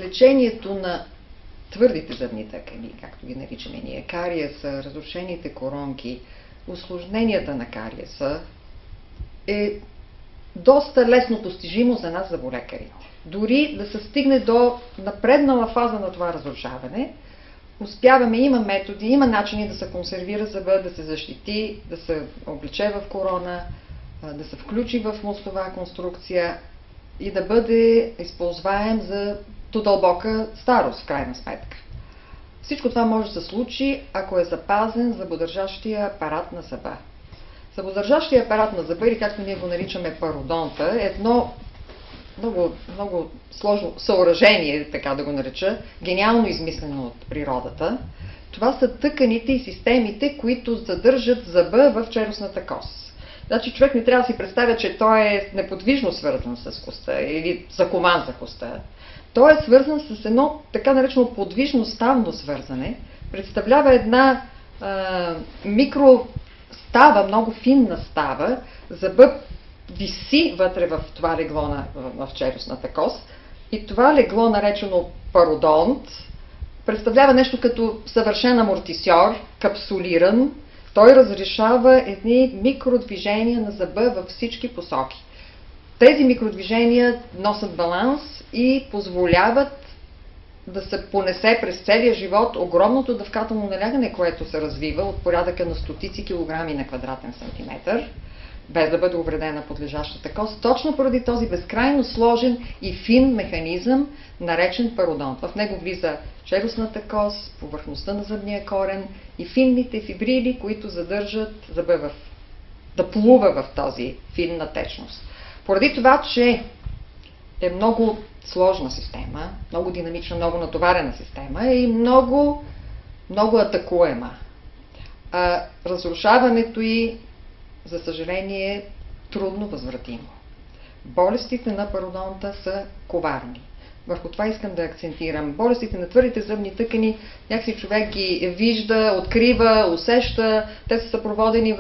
Лечението на твърдите зъбни тъкани, както ги наричаме ние, кариеса, разрушените коронки, усложненията на кариеса е доста лесно постижимо за нас, зъболекарите. Дори да се стигне до напреднала фаза на това разрушаване, успяваме, има методи, има начини да се консервира зъба, да се защити, да се облече в корона, да се включи в мостова конструкция и да бъде използваем за до дълбока старост, в крайна сметка. Всичко това може да се случи, ако е запазен зъбодържащия апарат на зъба. Зъбодържащия апарат на зъба, или както ние го наричаме пародонта, е едно много сложно съоръжение, така да го нареча, гениално измислено от природата. Това са тъканите и системите, които задържат зъба в челюстната кост. Значи човек не трябва да си представя, че той е неподвижно свързан с костта или закован за костта. Той е свързан с едно така наречено подвижно ставно свързане. Представлява една микростава, много финна става. Зъбът виси вътре в това легло в челюстната кост. И това легло, наречено пародонт, представлява нещо като съвършен амортисьор, капсулиран. Той разрешава едни микродвижения на зъба във всички посоки. Тези микродвижения носят баланс и позволяват да се понесе през целия живот огромното дъвкателно налягане, което се развива от порядъка на стотици килограми на квадратен сантиметър, без да бъде увредена подлежащата кост, точно поради този безкрайно сложен и фин механизъм, наречен пародонт. В него влиза челюстната кост, повърхността на зъбния корен и финните фибрили, които задържат зъба да плува в този финна течност. Поради това, че е много сложна система, много динамична, много натоварена система и много атакуема. Разрушаването й, за съжаление, е трудно възвратимо. Болестите на пародонта са коварни. Върху това искам да акцентирам. Болестите на твърдите зъбни тъкани, някакси човек ги вижда, открива, усеща. Те са съпроводени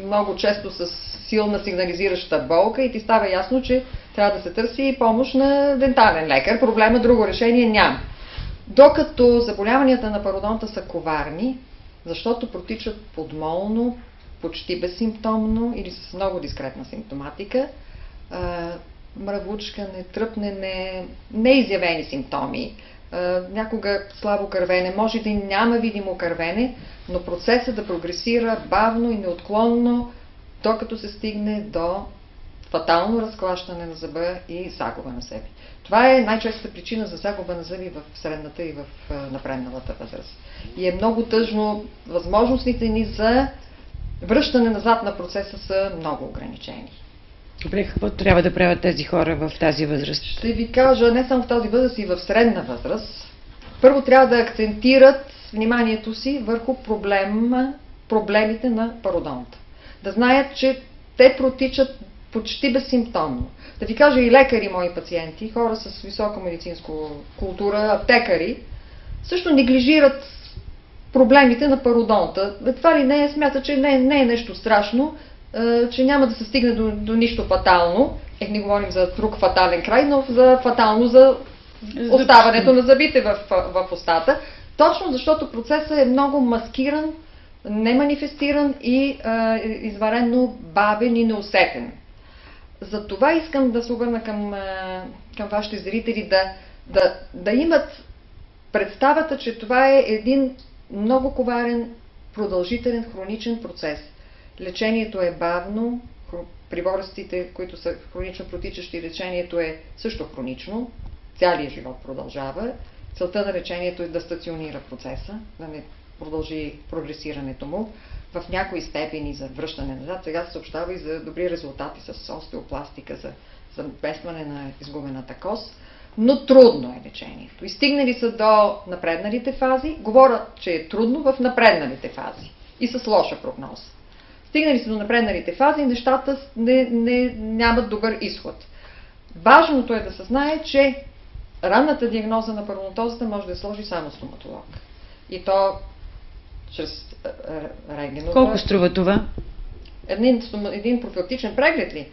много често с силна сигнализираща болка и ти става ясно, че трябва да се търси помощ на дентален лекар. Проблема друго решение няма. Докато заболяванията на пародонта са коварни, защото протичат подмолно, почти безсимптомно или с много дискретна симптоматика, мравучкане, тръпнене, неизявени симптоми, някога слабо кървене, може да и няма видимо кървене, но процесът да прогресира бавно и неотклонно, докато се стигне до фатално разклащане на зъба и загуба на зъби. Това е най-честата причина за загуба на зъби в средната и в напредналата възраст. И е много тъжно, възможностите ни за връщане назад на процеса са много ограничени. Добре, какво трябва да правят тези хора в тази възраст? Ще ви кажа, не само в тази възраст, и в средна възраст. Първо трябва да акцентират вниманието си върху проблемите на пародонта. Да знаят, че те протичат почти безсимптомно. Да ви кажа и лекари, мои пациенти, хора с висока медицинска култура, аптекари, също неглижират проблемите на пародонта. Това ли не е, смята, че не е нещо страшно, че няма да се стигне до нищо фатално. Не говорим за друг фатален край, но фатално за оставането на зъбите в устата. Точно защото процесът е много маскиран, неманифестиран и изварено бавен и неусетен. Затова искам да се обърна към вашите зрители да имат представата, че това е един много коварен, продължителен, хроничен процес. Лечението е бавно, при болестите, които са хронично протичащи, лечението е също хронично, цялият живот продължава. Целта на лечението е да стационира процеса, да не продължи прогресирането му. В някои степени за връщане назад, сега се съобщава и за добри резултати с остеопластика, за заместване на изгубената кост, но трудно е лечението. И стигнали са до напредналите фази, говорят, че е трудно в напредналите фази и с лоша прогноза. Стигнали са до напредналите фази, нещата нямат добър изход. Важното е да се знае, че ранната диагноза на пародонтозата може да сложи само стоматолог. И то чрез рентгенова. Колко струва това? Един профилактичен преглед ли?